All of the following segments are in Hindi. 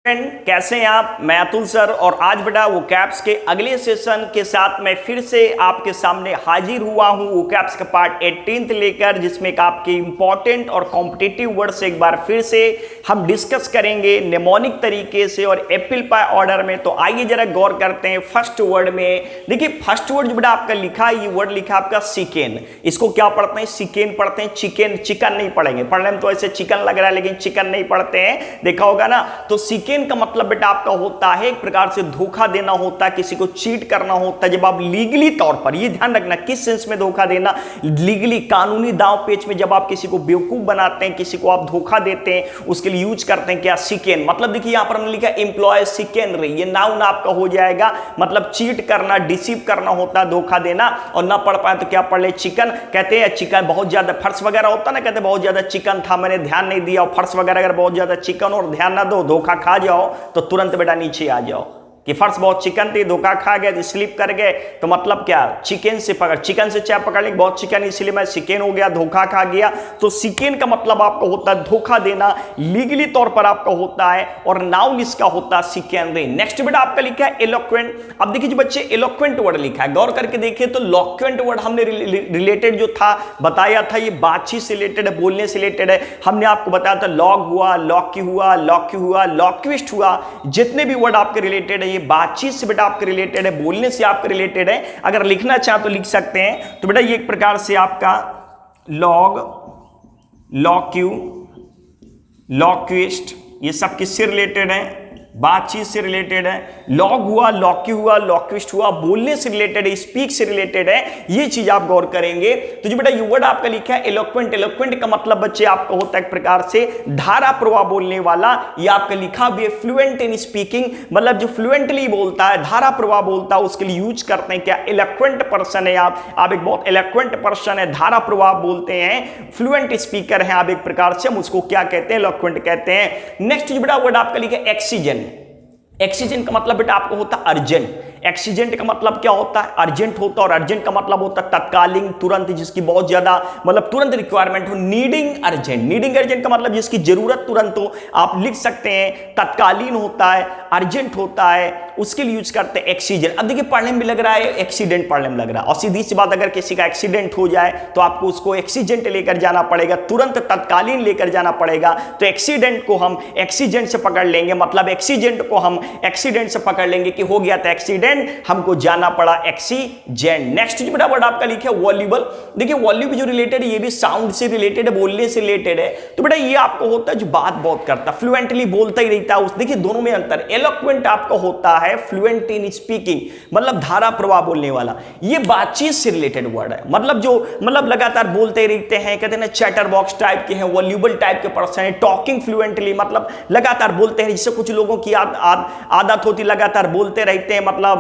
फ्रेंड कैसे हैं आप। मैं अतुल सर और आज बेटा वो कैप्स के अगले सेशन के साथ मैं फिर से आपके सामने हाजिर हुआ हूं। वो कैप्स का पार्ट 18 लेकर, जिसमें एक आपके इंपॉर्टेंट और कॉम्पिटिटिव वर्ड से एक बार फिर से हम डिस्कस करेंगे निमोनिक तरीके से और एप्पल पाई ऑर्डर में। तो आइए जरा गौर करते हैं फर्स्ट वर्ड में। देखिए फर्स्ट वर्ड जो बेटा आपका लिखा है, ये वर्ड लिखा है आपका चिकन। इसको क्या पढ़ते हैं? चिकन पढ़ते हैं। चिकन चिकन नहीं पढ़ेंगे, पढ़ने में तो ऐसे चिकन लग रहा है लेकिन चिकन नहीं पढ़ते हैं, देखा होगा ना। तो चिकन का मतलब बेटा आपका होता है एक प्रकार से धोखा देना होता है, किसी को चीट करना होता है। जब आप लीगली तौर पर, ये ध्यान रखना किस सेंस में धोखा देना, लीगली कानूनी दांव पेच में जब आप किसी को बेवकूफ बनाते हैं, किसी को आप धोखा देते हैं, उसके लिए यूज करते हैं क्या? चिकन। मतलब देखिए यहां पर हमने लिखा एम्प्लॉय चिकनरी, ये नाउन आपका हो जाएगा। मतलब चीट करना, डिसीव करना होता है, धोखा देना। और ना पढ़ पाए तो क्या पढ़ ले? चिकन। कहते हैं चिकन बहुत ज्यादा फर्श वगैरह होता ना, कहते हैं बहुत ज्यादा चिकन था, मैंने ध्यान नहीं दिया। और फर्श वगैरह अगर बहुत ज्यादा चिकन और ध्यान ना दो, धोखा खा जाओ तो तुरंत बेटा नीचे आ जाओ कि फर्श बहुत चिकन थी, धोखा खा गए, स्लिप कर गए। तो मतलब क्या? चिकन से पकड़, चिकन से चाय पकड़ ली, बहुत चिकन इसलिए मैं चिकन हो गया, धोखा खा गया। तो चिकन का मतलब आपका होता है धोखा देना, लीगली तौर पर आपका होता है। और नाउन इसका होता है चिकनरी। नेक्स्ट बेटा आपका लिखा है एलोक्वेंट। अब देखिए बच्चे एलोक्वेंट वर्ड लिखा है, गौर करके देखिए तो लॉक्वेंट वर्ड हमने रिलेटेड जो था बताया था, ये बातचीत से रिलेटेड है, बोलने से रिलेटेड है। हमने आपको बताया था लॉग हुआ, लॉक्की हुआ, लॉक्की हुआ, लॉक्विस्ट हुआ, जितने भी वर्ड आपके रिलेटेड है ये बातचीत से बेटा आपके रिलेटेड है, बोलने से आपके रिलेटेड है। अगर लिखना चाहे तो लिख सकते हैं। तो बेटा ये एक प्रकार से आपका लॉग, लॉक्यू, लॉक्विस्ट, ये सब किससे रिलेटेड है? बातचीत से रिलेटेड है। लॉग हुआ, लॉक्यू हुआ, लॉक्विस्ट हुआ, बोलने से रिलेटेड है, स्पीक से रिलेटेड है। ये चीज आप गौर करेंगे। तो जो बेटा ये वर्ड आपका लिखा है एलोक्वेंट, एलोक्वेंट का मतलब बच्चे आपका होता है एक प्रकार से धारा प्रवाह बोलने वाला। ये आपका लिखा भी है फ्लुएंट इन स्पीकिंग, मतलब जो फ्लुएंटली बोलता है, धारा प्रवाह बोलता है, उसके लिए यूज करते हैं क्या? एलोक्वेंट पर्सन है आप एक बहुत एलोक्वेंट पर्सन है, धारा प्रवाह बोलते हैं, फ्लुएंट स्पीकर है आप एक प्रकार से, हम उसको क्या कहते हैं? एलोक्वेंट कहते हैं। नेक्स्ट जो बेटा वर्ड आपका लिखा है एक्सीजन। एक्सीजन का मतलब बेटा आपको होता है अर्जेंट। एक्सीडेंट का मतलब क्या होता है? अर्जेंट होता है। और अर्जेंट का मतलब होता है तत्कालीन, तुरंत, जिसकी बहुत ज्यादा मतलब तुरंत रिक्वायरमेंट हो। नीडिंग अर्जेंट, नीडिंग अर्जेंट का मतलब जिसकी जरूरत तुरंत हो, आप लिख सकते हैं। तत्कालीन होता है, अर्जेंट होता है, उसके लिए यूज करते हैं एक्सीजन। अब देखिए पढ़ने में लग रहा है एक्सीडेंट, पढ़ने में लग रहा है, और सीधी सी बात अगर किसी का एक्सीडेंट हो जाए तो आपको उसको एक्सीडेंट लेकर जाना पड़ेगा, तुरंत तत्कालीन लेकर जाना पड़ेगा। तो एक्सीडेंट को हम एक्सीडेंट से पकड़ लेंगे, मतलब एक्सीडेंट को हम एक्सीडेंट से पकड़ लेंगे कि हो गया था एक्सीडेंट, हमको जाना पड़ा एक्सीडेंट। नेक्स्ट जो बेटा वर्ड आपका लिखा है वॉल्यूबल। देखिए वॉल्यूबल जो रिलेटेड है, ये भी साउंड से रिलेटेड है, बोलने से रिलेटेड है। तो बेटा ये आपको होता है जो बात बहुत करता है, फ्लुएंटली बोलता ही रहता है। देखिए दोनों में अंतर। एलोक्वेंट आपका होता है फ्लुएंट इन स्पीकिंग, मतलब धारा प्रवाह बोलने वाला। ये बातचीत से रिलेटेड वर्ड है, मतलब जो मतलब लगातार बोलते रहते हैं, कहते हैं ना चैटर बॉक्स टाइप के हैं, वॉल्यूबल टाइप के पर्सन है। टॉकिंग फ्लुएंटली मतलब लगातार बोलते हैं, जिससे कुछ लोगों की आदत होती, लगातार बोलते रहते हैं, मतलब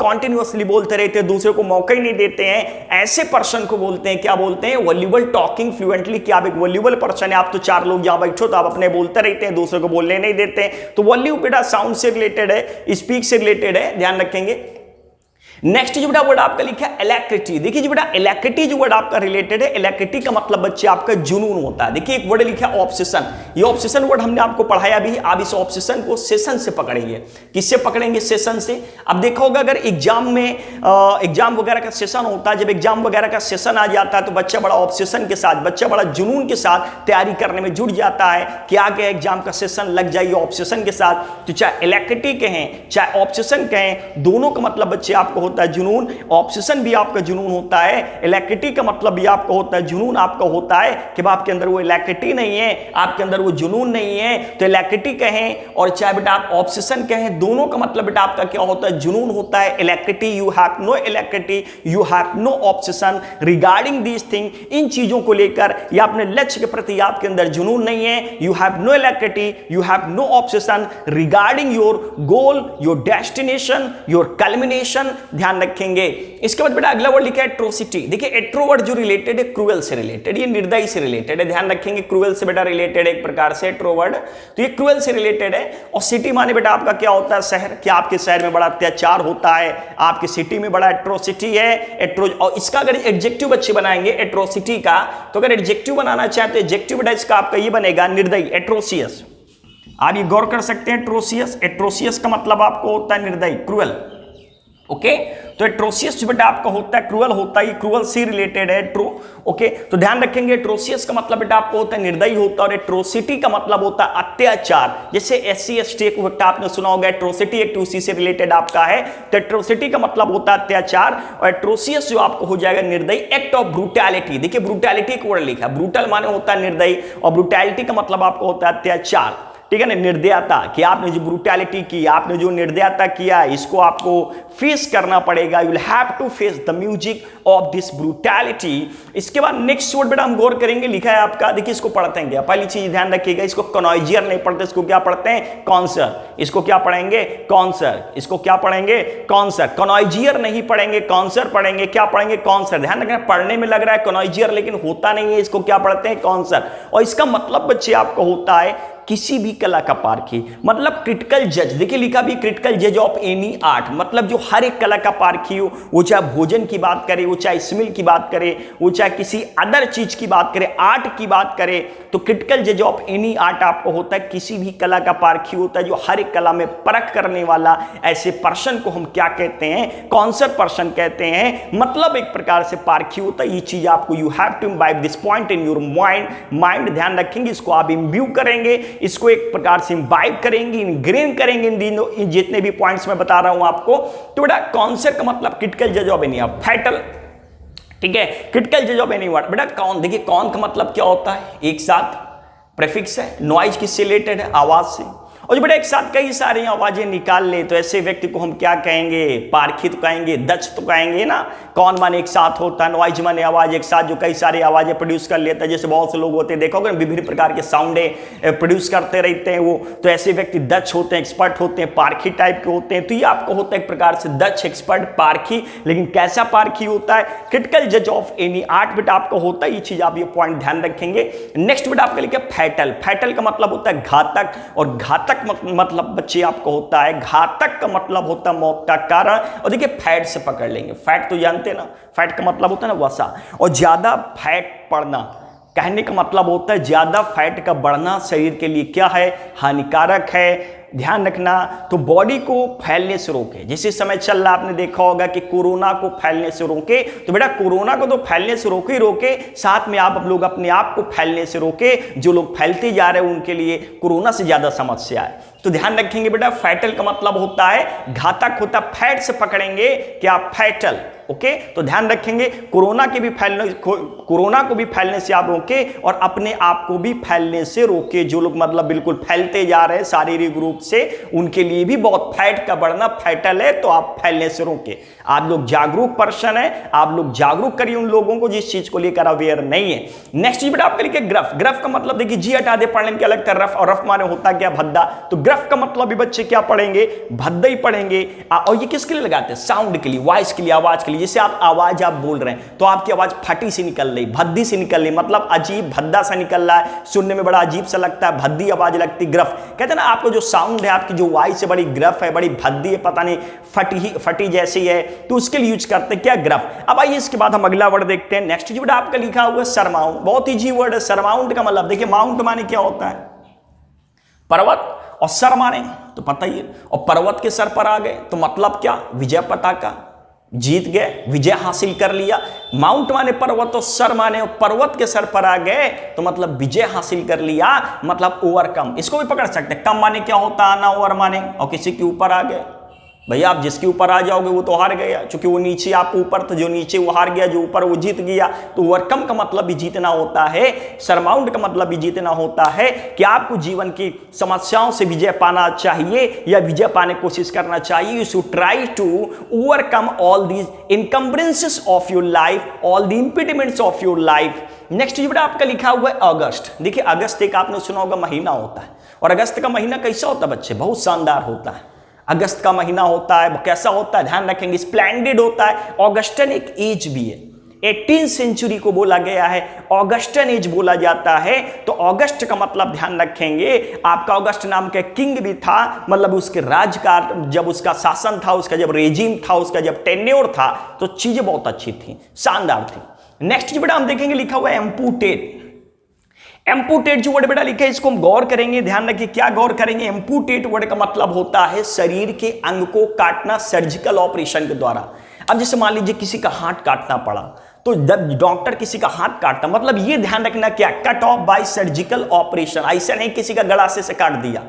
कॉन्टिन्यूअसली बोलते रहते हैं, दूसरे को मौका ही नहीं देते हैं। ऐसे पर्सन को बोलते हैं, क्या बोलते हैं? Voluble, talking fluently. क्या आप एक वॉल्यूबल पर्सन है? आप तो चार लोग जहां बैठो तो आप अपने बोलते रहते हैं, दूसरे को बोलने नहीं देते हैं। तो वॉल्यूम बेटा साउंड से रिलेटेड है, स्पीक से रिलेटेड है, ध्यान रखेंगे। नेक्स्ट जो बेटा वर्ड आपका लिखा है एलैक्रिटी। देखिए जो बेटा एलैक्रिटी जो वर्ड आपका रिलेटेड है, एलैक्रिटी का मतलब बच्चे आपका जुनून होता है। देखिए एक वर्ड लिखा है ऑब्सेशन। ये ऑब्सेशन वर्ड हमने आपको पढ़ाया भी। आप इस ऑब्सेशन को सेशन से पकड़ेंगे। किससे पकड़ेंगे? सेशन से। अब देखा होगा अगर एग्जाम में एग्जाम वगैरह का सेशन होता है, जब एग्जाम वगैरह का सेशन आ जाता है तो बच्चा बड़ा ऑब्सेशन के साथ, बच्चा बड़ा जुनून के साथ तैयारी करने में जुट जाता है कि आगे एग्जाम का सेशन लग जाइए ऑब्सेशन के साथ। तो चाहे एलैक्रिटी कहें चाहे ऑब्सेशन कहें, दोनों का मतलब बच्चे आपको होता है जुनून। ऑब्सेशन भी आपका जुनून होता है, इलेक्ट्रिटी का मतलब भी आपका होता है जुनून आपका होता है कि आपके अंदर वो इलेक्ट्रिटी नहीं है, आपके अंदर वो जुनून नहीं है। तो इलेक्ट्रिटी कहें और चाहे बेटा आप ऑब्सेशन कहें, दोनों का मतलब बेटा आपका क्या होता है? जुनून होता है। Electricity, you have no electricity, you have no obsession regarding this thing. इन चीजों को लेकर या अपने लक्ष्य के प्रति आपके अंदर जुनून नहीं है। You have no electricity, you have no obsession regarding your goal, your destination, your culmination. ध्यान रखेंगे। इसके बाद बेटा अगला वर्ड लिखा है एट्रोसिटी। देखिए एट्रो वर्ड जो रिलेटेड है क्रूएल से रिलेटेड, ये निर्दयी से रिलेटेड है, ध्यान रखेंगे। क्रूएल से बेटा रिलेटेड है एक प्रकार से एट्रो वर्ड, तो ये क्रूएल से रिलेटेड है। और सिटी माने बेटा आपका क्या होता है? शहर। क्या आपके शहर में बड़ा अत्याचार होता है, आपके सिटी में बड़ा एट्रोसिटी है। एट्रो, और इसका अगर एडजेक्टिव बच्चे बनाएंगे एट्रोसिटी का, तो अगर एडजेक्टिव बनाना चाहते हैं एडजेक्टिव बेटा इसका आपका ये बनेगा निर्दयी, एट्रोसियस। आप ये गौर कर सकते हैं एट्रोसियस, एट्रोसियस का मतलब आपको होता है निर्दयी, क्रूअल। ओके, तो एट्रोसियस जो बेटा आपका होता है क्रूअल होता है, ये क्रूअल से रिलेटेड है ट्रू। ओके, तो ध्यान रखेंगे एट्रोसियस का मतलब बेटा आपको होता है निर्दयी होता है, और एट्रोसिटी का मतलब होता है अत्याचार। जैसे SC ST को बेटा आपने सुना होगा, एट्रोसिटी एक उसी से रिलेटेड आपका है, तो एट्रोसिटी का मतलब होता है अत्याचार, और एट्रोसियस जो आपको हो जाएगा निर्दयी, एक्ट ऑफ ब्रूटैलिटी। देखिए ब्रूटैलिटी का वर्ड लिखा है, ब्रूटल माने होता है निर्दयी, और ब्रूटैलिटी का मतलब आपको होता है अत्याचार, ठीक है ना, निर्दयता, कि आपने जो ब्रूटैलिटी की, आपने जो निर्दयता किया, इसको आपको फेस करना पड़ेगा। You will have to face the music of this brutality. इसके बाद नेक्स्ट वर्ड बेटा हम गौर करेंगे, लिखा है आपका, देखिए इसको पढ़ते हैं क्या, पहली चीज ध्यान रखिएगा, इसको कनॉइजियर नहीं पढ़ते, इसको क्या पढ़ते हैं, कॉन्सर। इसको क्या पढ़ेंगे, कॉन्सर। इसको क्या पढ़ेंगे, कॉन्सर। कनॉइजियर नहीं पढ़ेंगे, कॉन्सर पढ़ेंगे। क्या पढ़ेंगे, कॉन्सर। ध्यान रखना, पढ़ने में लग रहा है कनॉइजियर, लेकिन होता नहीं है, इसको क्या पढ़ते हैं, कॉन्सर। और इसका मतलब बच्चे आपको होता है किसी भी कला का पारखी, मतलब क्रिटिकल जज। देखिए लिखा भी क्रिटिकल जज ऑफ एनी आर्ट, मतलब जो हर एक कला का पारखी हो, वो चाहे भोजन की बात करे, वो चाहे स्मेल की बात करे, वो चाहे किसी अदर चीज की बात करे, आर्ट की बात करे, तो क्रिटिकल जज ऑफ एनी आर्ट आपको होता है किसी भी कला का पारखी होता है, जो हर एक कला में परख करने वाला। ऐसे पर्सन को हम क्या कहते हैं, कॉन्सर पर्सन कहते हैं, मतलब एक प्रकार से पारखी होता है। ये चीज आपको, you have to imbibe this point in your mind. ध्यान रखेंगे, इसको आप इम्ब्यू करेंगे, इसको एक प्रकार से इम्बाइब करेंगे, इनग्रेन करेंगे इन जितने भी पॉइंट्स मैं बता रहा हूं आपको। तो बेटा कॉन्सर का मतलब क्रिटिकल जज ऑफ एनी आर्ट, फैटल, ठीक है, क्रिटिकल जज ऑफ एनी आर्ट। बेटा कौन, देखिए कौन का मतलब क्या होता है, एक साथ प्रीफिक्स है, नॉइज किससे रिलेटेड है, आवाज से। और जो बेटा एक साथ कई सारी आवाजें निकाल ले, तो ऐसे व्यक्ति को हम क्या कहेंगे, पारखी तो कहेंगे, दक्ष तो कहेंगे ना। कौन माने एक साथ होता है, नॉइज माने आवाज, एक साथ जो कई सारी आवाजें प्रोड्यूस कर लेता है। जैसे बहुत से लोग होते हैं, देखोगे विभिन्न प्रकार के साउंडें प्रोड्यूस करते रहते हैं वो, तो ऐसे व्यक्ति दक्ष होते हैं, एक्सपर्ट होते हैं, पारखी टाइप के होते हैं। तो ये आपको होता है एक प्रकार से दक्ष, एक्सपर्ट, पारखी। लेकिन कैसा पारखी होता है, क्रिटिकल जज ऑफ एनी आर्ट बेटा आपको होता है। ये चीज आप ये पॉइंट ध्यान रखेंगे। नेक्स्ट बेटा आपके लिए फैटल। फैटल का मतलब होता है घातक, और घातक मतलब बच्चे आपको होता है, घातक का मतलब होता है मौत का कारण। और देखिए फैट से पकड़ लेंगे, फैट तो जानते हैं ना, फैट का मतलब होता है ना वसा, और ज्यादा फैट पड़ना, कहने का मतलब होता है ज्यादा फैट का बढ़ना शरीर के लिए क्या है, हानिकारक है। ध्यान रखना, तो बॉडी को फैलने से रोके। जिस समय चल रहा आपने देखा होगा कि कोरोना को फैलने से रोके, तो बेटा कोरोना को तो फैलने से रोके ही रोके, साथ में आप लोग अपने आप को फैलने से रोके। जो लोग फैलते जा रहे हैं उनके लिए कोरोना से ज्यादा समस्या है। तो ध्यान रखेंगे बेटा, फैटल का मतलब होता है घातक होता है, फैट से पकड़ेंगे क्या, फैटल। ओके, तो ध्यान रखेंगे, कोरोना के भी फैलने, कोरोना को भी फैलने से आप रोके, और अपने आप को भी फैलने से रोके। जो लोग मतलब बिल्कुल फैलते जा रहे हैं शारीरिक रूप से, उनके लिए भी बहुत फैट का बढ़ना फैटल है, तो आप फैलने से रोके। आप लोग जागरूक पर्सन है, आप लोग जागरूक करिए उन लोगों को जिस चीज को लेकर अवेयर नहीं है। नेक्स्ट बेटा आपके लिए ग्रफ। ग्रफ का मतलब देखिए, जी हटा दे, पढ़ने में क्या लगता है, रफ, और रफ माने होता क्या, भद्दा। तो ग्रफ का मतलब भी बच्चे क्या पढ़ेंगे, भद्दा ही पढ़ेंगे। और ये किसके लिए लगाते हैं, साउंड के लिए, वॉइस के लिए, आवाज के लिए। जैसे आप आवाज आप बोल रहे हैं, तो आपकी आवाज फटी से निकल रही, भद्दी से निकल रही, मतलब अजीब भद्दा सा निकल रहा है, सुनने में बड़ा अजीब सा लगता है, भद्दी आवाज लगती, ग्रफ। कहते हैं ना, आपको जो साउंड है, आपकी जो वॉइस है, बड़ी ग्रफ है, बड़ी भद्दी है, पता नहीं फटी जैसी है, तो उसके लिए यूज करते हैं क्या, ग्रफ। अब आइए इसके बाद हम अगला वर्ड देखते हैं। नेक्स्ट वर्ड आपका लिखा हुआ है सरमाउंट। बहुत इजी वर्ड है सरमाउंट का मतलब, देखिए माउंट माने क्या होता है, पर्वत, और सर माने तो पता ही है, और पर्वत के सर पर आ गए तो मतलब क्या, विजय पताका, जीत गए, विजय हासिल कर लिया। माउंट माने पर्वत, और सर माने पर्वत के सर पर आ गए तो मतलब विजय हासिल कर लिया, मतलब ओवरकम। इसको भी पकड़ सकते हैं, कम माने क्या होता है, आना, ओवर माने, और किसी के ऊपर आ गए। भैया आप जिसके ऊपर आ जाओगे वो तो हार गया, क्योंकि वो नीचे आप ऊपर, तो जो नीचे वो हार गया, जो ऊपर वो जीत गया। तो ओवरकम का मतलब भी जीतना होता है, सरमाउंट का मतलब भी जीतना होता है, कि आपको जीवन की समस्याओं से विजय पाना चाहिए, या विजय पाने की कोशिश करना चाहिए। You should try to overcome all these encumbrances of your life, all the impediments of your life. Next बेटा आपका लिखा हुआ है अगस्त। देखिए अगस्त एक आपने सुना होगा महीना होता है, और अगस्त का महीना कैसा होता है बच्चे, बहुत शानदार होता है। अगस्त का महीना होता है, कैसा होता है, ध्यान रखेंगे, स्प्लेंडेड होता है। ऑगस्टन एक एज भी है, 18th सेंचुरी को बोला गया है, ऑगस्टन एज बोला जाता है। तो ऑगस्ट का मतलब ध्यान रखेंगे, आपका ऑगस्ट नाम का किंग भी था, मतलब उसके राज्यकाल, जब उसका शासन था, उसका जब रेजिम था, उसका जब टेन्योर था, तो चीजें बहुत अच्छी थी, शानदार थी। नेक्स्ट बेटा हम देखेंगे लिखा हुआ है एम्पुटेट। एम्पुटेट जो वर्ड बेटा लिखा है इसको हम गौर करेंगे, ध्यान रखिए क्या गौर करेंगे। एम्पुटेट वर्ड का मतलब होता है शरीर के अंग को काटना सर्जिकल ऑपरेशन के द्वारा। अब जैसे मान लीजिए किसी का हाथ काटना पड़ा, तो जब डॉक्टर किसी का हाथ काटता, मतलब ये ध्यान रखना क्या, cut off bye surgical operation. ऐसा नहीं किसी का गड़ासे से काट दिया,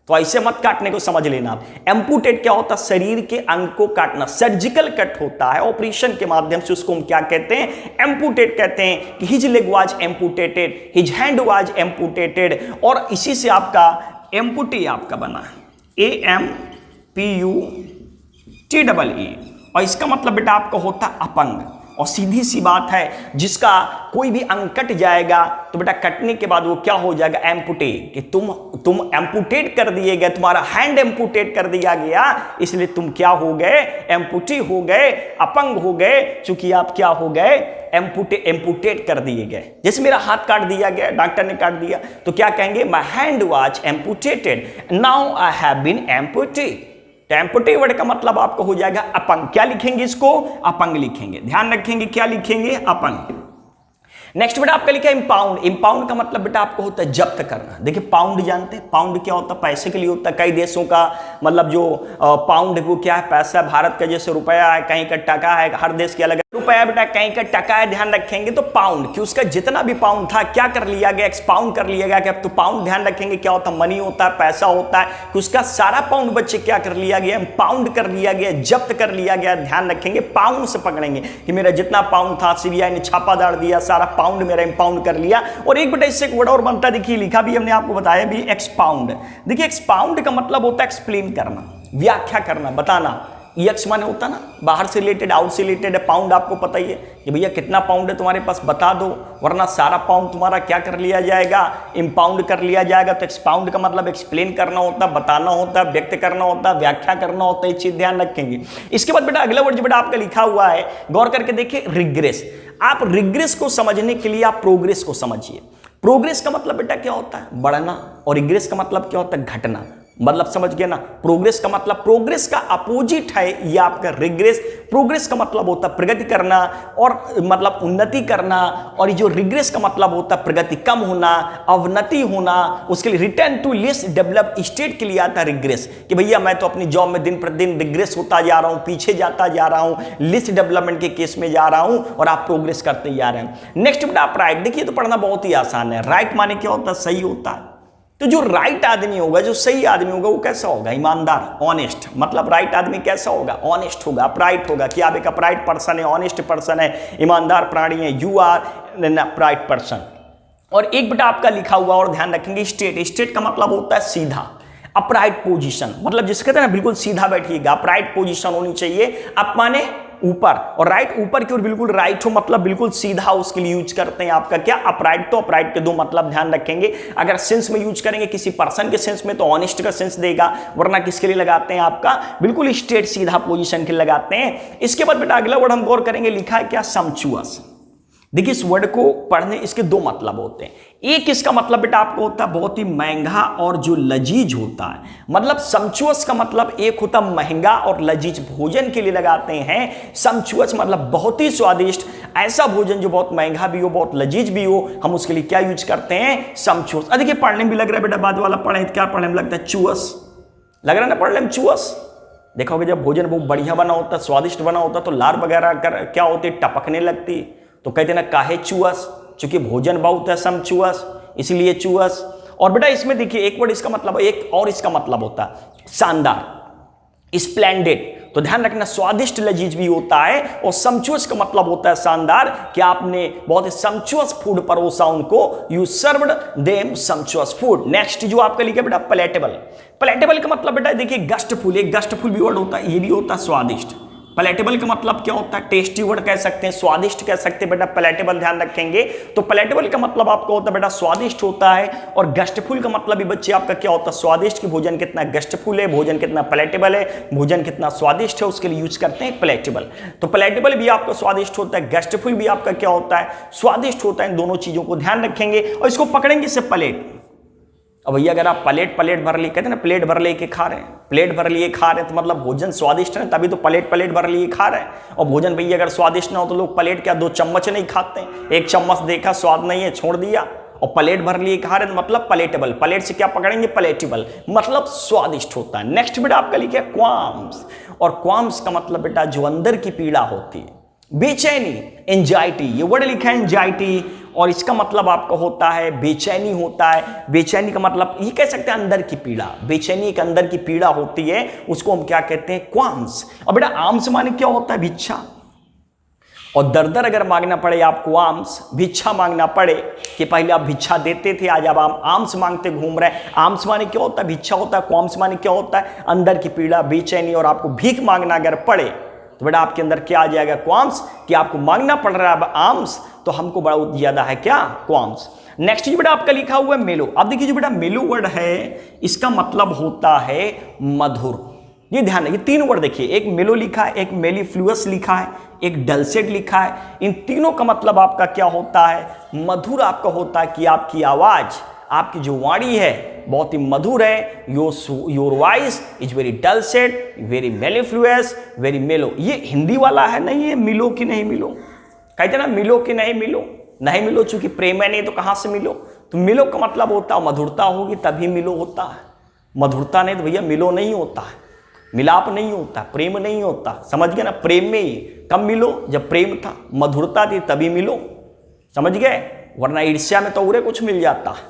तो ऐसे मत काटने को समझ लेना आप। एम्पुटेट क्या होता है, शरीर के अंग को काटना, सर्जिकल कट होता है ऑपरेशन के माध्यम से, उसको हम क्या कहते हैं, एम्पुटेट कहते हैं। कि his leg was amputated, his hand was amputated, और इसी से आपका एम्पुटी आपका बना AMPUTEE, और इसका मतलब बेटा आपका होता है अपंग। और सीधी सी बात है, जिसका कोई भी अंग कट जाएगा तो बेटा कटने के बाद वो क्या हो जाएगा, एम्पुटे, कि तुम एम्पुटेट कर दिए गए, तुम्हारा हैंड एम्पुटेट कर दिया गया, इसलिए तुम क्या हो गए, एम्पुटी हो गए, अपंग हो गए, चूंकि आप क्या हो गए, एम्पुटेट कर दिए गए। जैसे मेरा हाथ काट दिया गया, डॉक्टर ने काट दिया, तो क्या कहेंगे, my hand was amputated, now I have been amputated. Amputee word का मतलब आपको हो जाएगा अपंग। क्या लिखेंगे इसको, अपंग लिखेंगे, ध्यान रखेंगे क्या लिखेंगे, अपंग। नेक्स्ट बेटा आपका लिखा है इंपाउंड। इंपाउंड का मतलब बेटा आपको होता है जब्त करना। देखिए पाउंड जानते हैं, पाउंड क्या होता है, पैसे के लिए होता है। कई देशों का मतलब जो पाउंड वो क्या है, पैसा। भारत का जैसे रुपया है, कहीं का टका है, हर देश के अलग रुपया बेटा, कहीं का टका है, ध्यान रखेंगे। तो पाउंड कि उसका जितना भी पाउंड था क्या कर लिया गया, एक्सपाउंड कर लिया गया। कि अब तो पाउंड ध्यान रखेंगे क्या होता है, मनी होता है, पैसा होता है, कि उसका सारा पाउंड बच्चे क्या कर लिया गया, पाउंड कर लिया गया, जब्त कर लिया गया। ध्यान रखेंगे पाउंड से पकड़ेंगे कि मेरा जितना पाउंड था सीबीआई ने छापा डाल दिया, सारा पाउंड मेरा इंपाउंड कर लिया। और एक बेटा इससे एक वर्ड और बनता, देखिए लिखा भी हमने आपको बताया भी, एक्सपाउंड। देखिए एक्सपाउंड का मतलब होता है एक्सप्लेन करना, व्याख्या करना, बताना। एक्स माने होता ना बाहर से रिलेटेड, आउट से रिलेटेड है। पाउंड आपको पता ही है कि भैया कितना पाउंड है तुम्हारे पास, बता दो, वरना सारा पाउंड तुम्हारा क्या कर लिया जाएगा, इंपाउंड कर लिया जाएगा। तो एक्सपाउंड का मतलब एक्सप्लेन करना होता है, बताना होता है, व्यक्त करना होता है, व्याख्या करना होता है। ये चीज ध्यान रखेंगे। इसके बाद बेटा अगला वर्ड जो बेटा आपका लिखा हुआ है, गौर करके देखिए, रिग्रेस। आप रिग्रेस को समझने के लिए आप प्रोग्रेस को समझिए। प्रोग्रेस का मतलब बेटा क्या होता है, बढ़ना, और रिग्रेस का मतलब क्या होता है, घटना। मतलब समझ गए ना, प्रोग्रेस का मतलब, प्रोग्रेस का अपोजिट है ये आपका रिग्रेस। प्रोग्रेस का मतलब होता है प्रगति करना और मतलब उन्नति करना, और ये जो रिग्रेस का मतलब होता है प्रगति कम होना, अवनति होना। उसके लिए return to less develop state के लिए आता है रिग्रेस, कि भैया मैं तो अपनी जॉब में दिन प्रतिदिन रिग्रेस होता जा रहा हूं, पीछे जाता जा रहा हूं, लेस डेवलपमेंट के केस में जा रहा हूं, और आप प्रोग्रेस करते जा रहे हैं। नेक्स्ट बेटा आप राइट। देखिए तो पढ़ना बहुत ही आसान है। राइट माने क्या होता है, सही होता है। तो जो राइट आदमी होगा, जो सही आदमी होगा, वो कैसा होगा, ईमानदार, ऑनेस्ट। मतलब राइट आदमी कैसा होगा, ऑनेस्ट होगा, अपराइट होगा। कि आप एक अपराइट पर्सन है, ऑनेस्ट पर्सन है, ईमानदार प्राणी है, you are an upright person. और एक बेटा आपका लिखा हुआ और ध्यान रखेंगे, स्टेट। स्टेट का मतलब होता है सीधा, अपराइट पोजीशन। मतलब जिसके कहते हैं ना बिल्कुल सीधा बैठिएगा, अपराइट पोजीशन होनी चाहिए। अप माने ऊपर, और राइट ऊपर की ओर बिल्कुल राइट हो, मतलब बिल्कुल सीधा, उसके लिए यूज करते हैं आपका क्या, अपराइट। तो अपराइट के दो मतलब ध्यान रखेंगे। अगर सेंस में यूज करेंगे किसी पर्सन के सेंस में तो ऑनेस्ट का सेंस देगा, वरना किसके लिए लगाते हैं आपका, बिल्कुल स्ट्रेट सीधा पोजीशन के लिए लगाते हैं। इसके बाद बेटा अगला वर्ड हम गौर करेंगे, लिखा है क्या, सम्चुअस। देखिए इस वर्ड को पढ़ने इसके दो मतलब होते हैं। एक इसका मतलब बेटा आपको होता है बहुत ही महंगा और जो लजीज होता है। मतलब सम्चुअस का मतलब एक होता महंगा और लजीज, भोजन के लिए लगाते हैं। सम्चुअस मतलब बहुत ही स्वादिष्ट, ऐसा भोजन जो बहुत महंगा भी हो, बहुत लजीज भी हो, हम उसके लिए क्या यूज करते हैं, सम्चुअस। देखिए पढ़ने में भी लग रहा है बेटा, बाद वाला पढ़े क्या पढ़ने में लगता है, चुअस लग रहा है ना, पढ़ने में चुअस। देखोगे जब भोजन बहुत बढ़िया बना होता, स्वादिष्ट बना होता, तो लार वगैरह क्या होती, टपकने लगती, तो कहते ना काहे चुअस, क्योंकि भोजन बहुत है सम्चुअस, इसलिए चुअस। और बेटा इसमें देखिए एक वर्ड इसका मतलब, एक और इसका मतलब होता है शानदार, स्प्लेंडेड। तो ध्यान रखना, स्वादिष्ट लजीज भी होता है, और सम्चुअस का मतलब होता है शानदार, कि आपने बहुत ही सम्चुअस फूड परोसा उनको, you served them sumptuous food. Next जो आपका लिखा बेटा पैलेटेबल। पैलेटेबल का मतलब बेटा देखिए गस्टफुल, एक गस्टफुल भी वर्ड होता है, ये भी होता है स्वादिष्ट। पैलेटेबल का मतलब क्या होता है, टेस्टी वर्ड कह सकते हैं, स्वादिष्ट कह सकते हैं बेटा, पैलेटेबल ध्यान रखेंगे। तो पैलेटेबल का मतलब आपको होता है बेटा स्वादिष्ट होता है, और गस्टफुल का मतलब भी बच्चे आपका क्या होता है, स्वादिष्ट, कि भोजन कितना गस्टफुल है, भोजन कितना पैलेटेबल है, भोजन कितना स्वादिष्ट है, उसके लिए यूज करते हैं पैलेटेबल। तो पैलेटेबल भी आपका स्वादिष्ट होता है, गस्टफुल भी आपका क्या होता है, स्वादिष्ट होता है। इन दोनों चीजों को ध्यान रखेंगे और इसको पकड़ेंगे से प्लेट। अब भैया अगर आप प्लेट भर लिए, कहते हैं ना प्लेट भर लेके खा रहे हैं, प्लेट भर लिए खा रहे हैं, तो मतलब भोजन स्वादिष्ट है, तभी तो प्लेट भर लिए खा रहे हैं। और भोजन भैया अगर स्वादिष्ट ना हो तो लोग प्लेट क्या 2 चम्मच नहीं खाते हैं, 1 चम्मच देखा स्वाद नहीं है छोड़ दिया, और प्लेट भर लिए खा रहे मतलब प्लेटेबल, प्लेट से क्या पकड़ेंगे प्लेटेबल, मतलब स्वादिष्ट होता है। नेक्स्ट बेटा आपका लिखा है क्वाम्स, और क्वाम्स का मतलब बेटा जो अंदर की पीड़ा होती है, बेचैनी, एंजाइटी, ये वर्ड लिखा है एंजाइटी, और इसका मतलब आपका होता है बेचैनी होता है। बेचैनी का मतलब ये कह सकते हैं अंदर की पीड़ा, बेचैनी एक अंदर की पीड़ा होती है, उसको हम क्या कहते हैं क्वाम्स। और बेटा आम्स माने क्या होता है भिक्षा, और दर दर अगर मांगना पड़े आपको आम्स, भिक्षा मांगना पड़े कि पहले आप भिक्षा देते थे आज आप आम्स मांगते घूम रहे हैं। आम्स माने क्या होता है भिक्षा होता है, क्वाम्स माने क्या होता है अंदर की पीड़ा बेचैनी, और आपको भीख मांगना अगर पड़े तो बेटा आपके अंदर क्या आ जाएगा क्वाम्स, कि आपको मांगना पड़ रहा है आम्स, तो हमको बड़ा ज्यादा है क्या क्वाम्स। नेक्स्ट जो बेटा आपका लिखा हुआ है मेलो। अब देखिए जो बेटा मेलो वर्ड है इसका मतलब होता है मधुर। ये ध्यान है, ये तीन वर्ड देखिए, एक मेलो लिखा है, एक मेलिफ्लुअस लिखा है, एक डलसेट लिखा है। इन तीनों का मतलब आपका क्या होता है मधुर आपका होता है, कि आपकी आवाज, आपकी जो वाणी है बहुत ही मधुर है। Your voice is very dulcet, very mellifluous, very mellow. ये हिंदी वाला है नहीं, ये मिलो कि नहीं मिलो, कहते ना मिलो कि नहीं मिलो, नहीं मिलो चूंकि प्रेम है नहीं तो कहां से मिलो। तो मिलो का मतलब होता है मधुरता होगी तभी मिलो होता है, मधुरता नहीं तो भैया मिलो नहीं होता है, मिलाप नहीं होता, प्रेम नहीं होता, समझ गए ना। प्रेम में ही कब मिलो जब प्रेम था, मधुरता थी तभी मिलो, समझ गए, वरना ईर्ष्या में तो उरे कुछ मिल जाता है।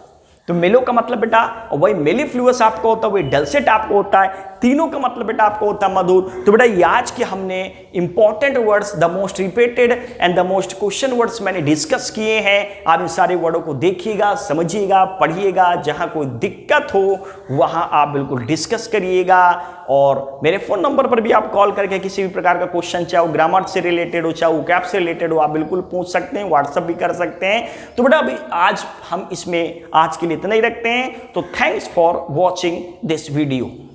तो मेलो का मतलब बेटा, और वही मेलिफ्लुअस आपको होता है, वही डलसेट आपको होता है, तीनों का मतलब बेटा आपको होता है मधुर। तो बेटा ये आज के हमने important words, the most repeated and the most question words मैंने डिस्कस किए हैं। आप इन सारे वर्डों को देखिएगा, समझिएगा, पढ़िएगा, जहां कोई दिक्कत हो वहां आप बिल्कुल डिस्कस करिएगा। और मेरे फोन नंबर पर भी आप कॉल करके किसी भी प्रकार का क्वेश्चन, चाहे वो ग्रामर से रिलेटेड हो, चाहे वो कैप से रिलेटेड हो, आप बिल्कुल पूछ सकते हैं, व्हाट्सअप भी कर सकते हैं। तो बेटा अभी आज हम इसमें आज के लिए इतना ही रखते हैं। तो thanks for watching this video.